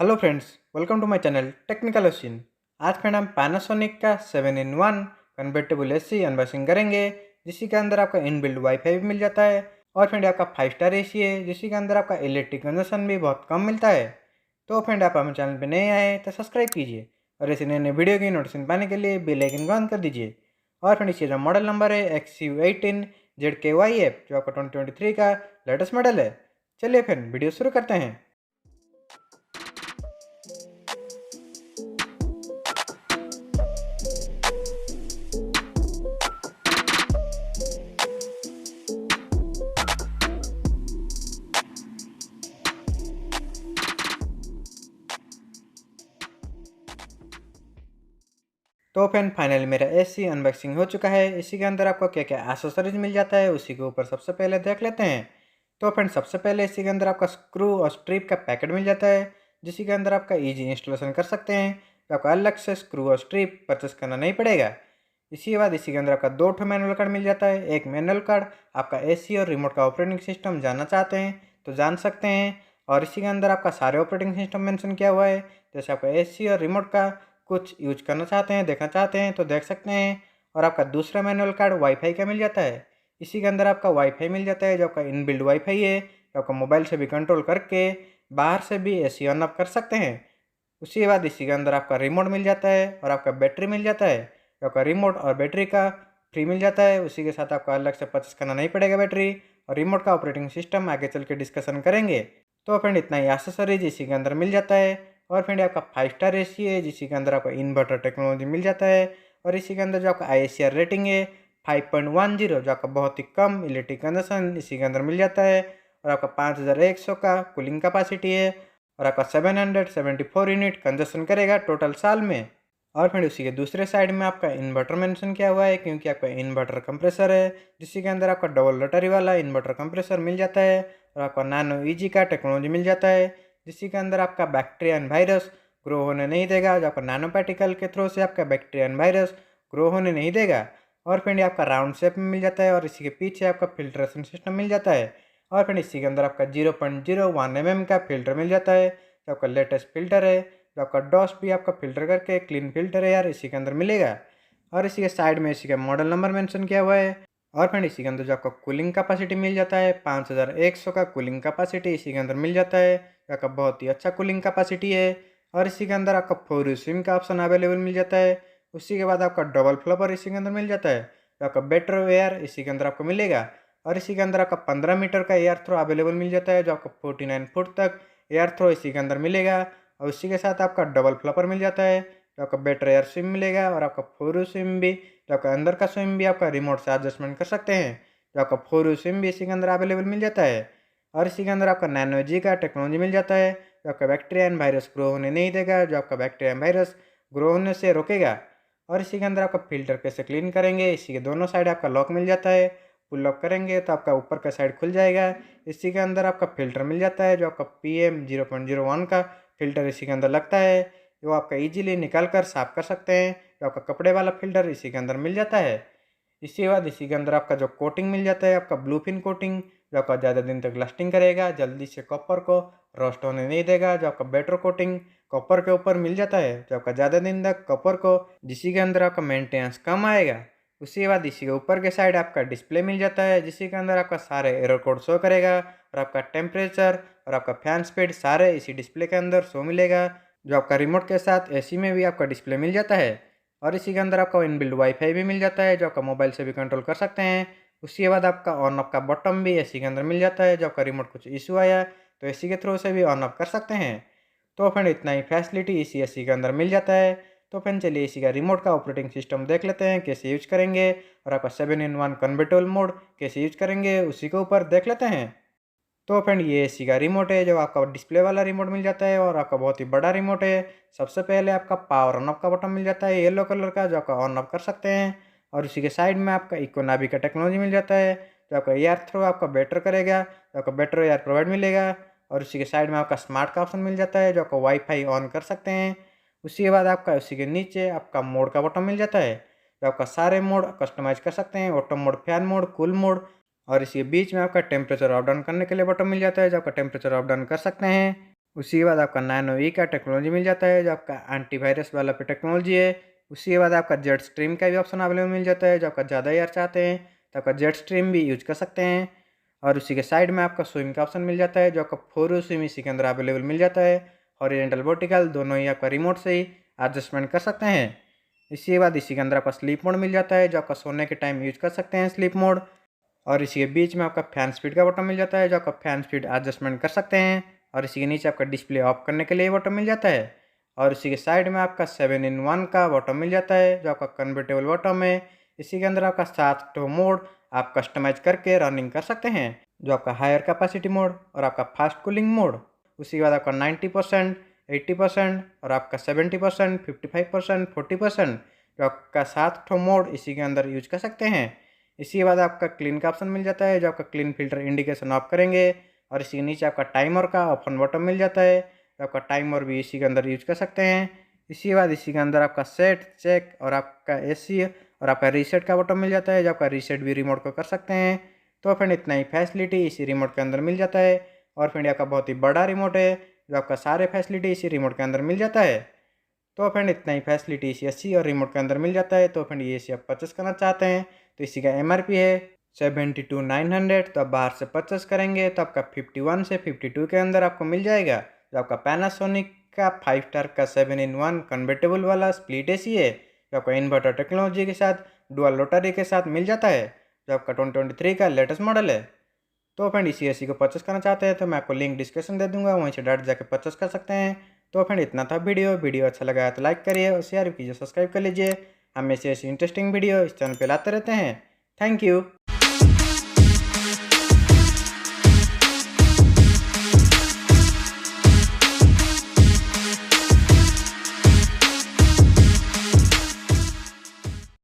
Hello friends, welcome to my channel Technical Oshin. आज friend हम Panasonic का 7-in-1 convertible AC unboxing करेंगे, जिसके अंदर आपका इनबिल्ट वाईफाई भी मिल जाता है और फ्रेंड आपका 5 स्टार एसी है, जिसके अंदर आपका इलेक्ट्रिक कंजप्शन भी बहुत कम मिलता है। तो फ्रेंड आप हमारे चैनल पर नए आए तो सब्सक्राइब कीजिए और ऐसे नए नए वीडियो की नोटिफिकेशन पाने के लिए बेल आइकन को ऑन कर दीजिए। और फ्रेंड इसका मॉडल नंबर है XU18ZKYF, जो आपका 2023 का लेटेस्ट मॉडल है। चलिए फ्रेंड वीडियो शुरू करते हैं। तो फ्रेंड फाइनली मेरा एसी अनबॉक्सिंग हो चुका है। इसी के अंदर आपको क्या क्या एक्सेसरीज मिल जाता है उसी के ऊपर सबसे पहले देख लेते हैं। तो फ्रेंड सबसे पहले इसी के अंदर आपका स्क्रू और स्ट्रिप का पैकेट मिल जाता है, जिसी के अंदर आपका इजी इंस्टॉलेशन कर सकते हैं। तो आपको अलग से स्क्रू और स्ट्रिप परचेस करना नहीं पड़ेगा। इसी के बाद इसी के अंदर आपका 2 मैनुअल कार्ड मिल जाता है। एक मैनुअल कार्ड आपका एसी और रिमोट का ऑपरेटिंग सिस्टम जानना चाहते हैं तो जान सकते हैं, और इसी के अंदर आपका सारे ऑपरेटिंग सिस्टम मेंशन किया हुआ है। जैसे आपका एसी और रिमोट का कुछ यूज करना चाहते हैं, देखना चाहते हैं तो देख सकते हैं। और आपका दूसरा मैनुअल कार्ड वाईफाई का मिल जाता है। इसी के अंदर आपका वाईफाई मिल जाता है, जो आपका इनबिल्ट वाईफाई है, जो आपका मोबाइल से भी कंट्रोल करके बाहर से भी एसी ऑन ऑफ कर सकते हैं। उसी के बाद इसी के अंदर आपका रिमोट मिल जाता है और आपका बैटरी मिल जाता है, जो आपका रिमोट और बैटरी का फ्री मिल जाता है। उसी के साथ आपको अलग से परचेस करना नहीं पड़ेगा बैटरी। और रिमोट का ऑपरेटिंग सिस्टम आगे चल के डिस्कशन करेंगे। तो फ्रेंड इतना ही एक्सेसरीज इसी के अंदर मिल जाता है। और फ्रेंड आपका 5 स्टार एसी है, जिसी के अंदर आपका इन्वर्टर टेक्नोलॉजी मिल जाता है। और इसी के अंदर जो आपका ISR रेटिंग है 5.10, जो आपका बहुत ही कम इलेक्ट्रिक कंजप्शन इसी के अंदर मिल जाता है। और आपका 5100 का कूलिंग कैपेसिटी है और आपका 774 यूनिट कंजप्शन करेगा टोटल साल में। और फिर उसी के दूसरे साइड में आपका इन्वर्टर मेंशन किया हुआ है, क्योंकि आपका इन्वर्टर कंप्रेसर है, जिसके अंदर आपका डबल रोटरी वाला इन्वर्टर कंप्रेसर मिल जाता है। और आपका नैनो ईजी का टेक्नोलॉजी मिल जाता है, जिसके अंदर आपका बैक्टीरिया एंड वायरस ग्रो होने नहीं देगा। जो आपका नैनो पार्टिकल के थ्रू से आपका बैक्टीरिया एंड वायरस ग्रो होने नहीं देगा। और फिर आपका राउंड शेप में मिल जाता है और इसी के पीछे आपका फिल्ट्रेशन सिस्टम मिल जाता है। और फिर इसी के अंदर आपका 0.01 mm का फिल्टर मिल जाता है, जो आपका लेटेस्ट फिल्टर है। जो आपका डस्ट भी आपका फिल्टर करके क्लीन फिल्टर है यार, इसी के अंदर मिलेगा। और इसी के साइड में इसी का मॉडल नंबर मेंशन किया हुआ है। और फ्रेंड इसी के अंदर जो आपका कूलिंग कैपेसिटी मिल जाता है 5100 का कूलिंग कैपेसिटी इसी के अंदर मिल जाता है, जो आपका बहुत ही अच्छा कूलिंग कैपेसिटी है। और इसी के अंदर आपका 4 स्विम का ऑप्शन अवेलेबल मिल जाता है। उसी के बाद आपका डबल फ्लपर इसी के अंदर मिल जाता है, जो आपका बेटर एयर इसी के अंदर आपको मिलेगा। और इसी के अंदर आपका 15 मीटर का एयर थ्रो अवेलेबल मिल जाता है, जो आपको 49 फुट तक एयर थ्रो इसी के अंदर मिलेगा। और उसी के साथ आपका डबल फ्लपर मिल जाता है, जो आपका बेटर एयर स्विम मिलेगा। और आपका 4 स्विम भी, जो आपका अंदर का स्विम भी आपका रिमोट से एडजस्टमेंट कर सकते हैं, जो आपका 4 स्विम भी इसी के अंदर अवेलेबल मिल जाता है। और इसी के अंदर आपका नैनो जी का टेक्नोलॉजी मिल जाता है, जो आपका बैक्टीरिया एंड वायरस ग्रो होने नहीं देगा, जो आपका बैक्टीरिया एंड वायरस ग्रो होने से रोकेगा। और इसी के अंदर आपका फिल्टर कैसे क्लीन करेंगे, इसी के दोनों साइड आपका लॉक मिल जाता है। पुल लॉक करेंगे तो आपका ऊपर का साइड खुल जाएगा। इसी के अंदर आपका फिल्टर मिल जाता है, जो आपका PM 0.01 का फिल्टर इसी के अंदर लगता है, जो आपका इजीली निकाल कर साफ कर सकते हैं। जो आपका कपड़े वाला फिल्टर इसी के अंदर मिल जाता है। इसके बाद इसी के अंदर आपका जो कोटिंग मिल जाता है, आपका ब्लूफिन कोटिंग, जो आपका ज़्यादा दिन तक लास्टिंग करेगा, जल्दी से कॉपर को रोस्ट होने नहीं देगा। जो आपका बेटर कोटिंग कॉपर के ऊपर मिल जाता है, जो आपका ज़्यादा दिन तक कॉपर को, जिसी के अंदर आपका मेंटेनेंस कम आएगा। उसके बाद इसी के ऊपर के साइड आपका डिस्प्ले मिल जाता है, जिसी के अंदर आपका सारे एरर कोड शो करेगा। और आपका टेम्परेचर और आपका फैन स्पीड सारे इसी डिस्प्ले के अंदर शो मिलेगा। जो आपका रिमोट के साथ एसी में भी आपका डिस्प्ले मिल जाता है। और इसी के अंदर आपका इनबिल्ट वाईफाई भी मिल जाता है, जो आपका मोबाइल से भी कंट्रोल कर सकते हैं। उसके बाद आपका ऑन ऑफ का बटन भी एसी के अंदर मिल जाता है, जो आपका रिमोट कुछ इशू आया तो एसी के थ्रू से भी ऑन ऑफ कर सकते हैं। तो फ्रेंड इतना ही फैसिलिटी इसी एसी के अंदर मिल जाता है। तो फ्रेंड चलिए इसी का रिमोट का ऑपरेटिंग सिस्टम देख लेते हैं कैसे यूज करेंगे, और आपका 7-in-1 कन्वर्टेबल मोड कैसे यूज करेंगे उसी के ऊपर देख लेते हैं। तो फ्रेंड ये एसी का रिमोट है, जो आपका डिस्प्ले वाला रिमोट मिल जाता है और आपका बहुत ही बड़ा रिमोट है। सबसे पहले आपका पावर ऑन ऑफ का बटन मिल जाता है येलो कलर का, जो आपका ऑन ऑफ कर सकते हैं। और उसी के साइड में आपका इको नाभी का टेक्नोलॉजी मिल जाता है, जो आपका एयर थ्रो आपका बेटर करेगा, जो आपका बेटर एयर प्रोवाइड मिलेगा। और उसी के साइड में आपका स्मार्ट का ऑप्शन मिल जाता है, जो आपका वाईफाई ऑन कर सकते हैं। उसी के बाद आपका उसी के नीचे आपका मोड का बटन मिल जाता है, जो आपका सारे मोड कस्टमाइज कर सकते हैं, auto mode, fan mode, cool mode. और इसके बीच में आपका टेम्परेचर अप डाउन करने के लिए बटन मिल जाता है, जो आपका टेम्परेचर अप डाउन कर सकते हैं। उसी के बाद आपका नैनो ई का टेक्नोलॉजी मिल जाता है, जो आपका एंटीवायरस वाला पे टेक्नोलॉजी है। उसी के बाद आपका जेट स्ट्रीम का भी ऑप्शन अवेलेबल मिल जाता है, जो आपका ज़्यादा एयर चाहते हैं तो आपका जेट स्ट्रीम भी यूज कर सकते हैं। और उसी के साइड में आपका स्विम का ऑप्शन मिल जाता है, जो आपका 4 स्विम इसी के अंदर अवेलेबल मिल जाता है। हॉरिजॉन्टल वर्टिकल दोनों ही आपका रिमोट से ही एडजस्टमेंट कर सकते हैं। इसी के बाद इसी के अंदर आपका स्लीप मोड मिल जाता है, जो आपका सोने के टाइम यूज कर सकते हैं स्लीप मोड। और इसी के बीच में आपका फैन स्पीड का बटन मिल जाता है, जो आपका फैन स्पीड एडजस्टमेंट कर सकते हैं। और इसी के नीचे आपका डिस्प्ले ऑफ करने के लिए बटन मिल जाता है। और इसी के साइड में आपका 7-in-1 का बटन मिल जाता है, जो आपका कन्वर्टेबल बटन है। इसी के अंदर आपका 7 मोड आप कस्टमाइज करके रनिंग कर सकते हैं, जो आपका हायर कैपेसिटी मोड और आपका फास्ट कूलिंग मोड। उसी के बाद आपका 90%, 80% और आपका 70%, 55%, 40%, जो आपका 7 मोड इसी के अंदर यूज कर सकते हैं। इसी के बाद आपका क्लीन का ऑप्शन मिल जाता है, जो आपका क्लीन फिल्टर इंडिकेशन ऑफ करेंगे। और इसी के नीचे आपका टाइमर का ऑप्शन बटन मिल जाता है, जो आपका टाइमर भी इसी के अंदर यूज कर सकते हैं। इसी के बाद इसी के अंदर आपका सेट, चेक और आपका एसी और आपका रीसेट का बटन मिल जाता है, जो आपका रीसेट भी रिमोट को कर सकते हैं। तो फ्रेंड इतना ही फैसिलिटी इसी रिमोट के अंदर मिल जाता है। और फ्रेंड आपका बहुत ही बड़ा रिमोट है, जो आपका सारे फैसिलिटी इसी रिमोट के अंदर मिल जाता है। तो फ्रेंड इतना ही फैसिलिटी इसी एसी और रिमोट के अंदर मिल जाता है। तो फ्रेंड ये एसी आप परचेस करना चाहते हैं तो इसी का एमआरपी है 72,900। तो आप बाहर से परचेस करेंगे तो आपका 51 से 52 के अंदर आपको मिल जाएगा। जो आपका पैनासोनिक का 5 स्टार का 7-in-1 कन्वर्टेबल वाला स्प्लिट एसी है, जो आपका इन्वर्टर टेक्नोलॉजी के साथ डुअल रोटरी के साथ मिल जाता है, जो आपका 2023 का लेटेस्ट मॉडल है। तो फ्रेंड इसी एसी को परचेस करना चाहते हैं तो मैं आपको लिंक डिस्क्रिप्शन दे दूंगा, वहीं से डायरेक्ट जाकर परचेस कर सकते हैं। तो फ्रेंड इतना था वीडियो अच्छा लगा है तो लाइक करिए और शेयर कीजिए, सब्सक्राइब कर लीजिए। हम ऐसी ऐसी इंटरेस्टिंग वीडियो इस चैनल पे लाते रहते हैं। Thank you.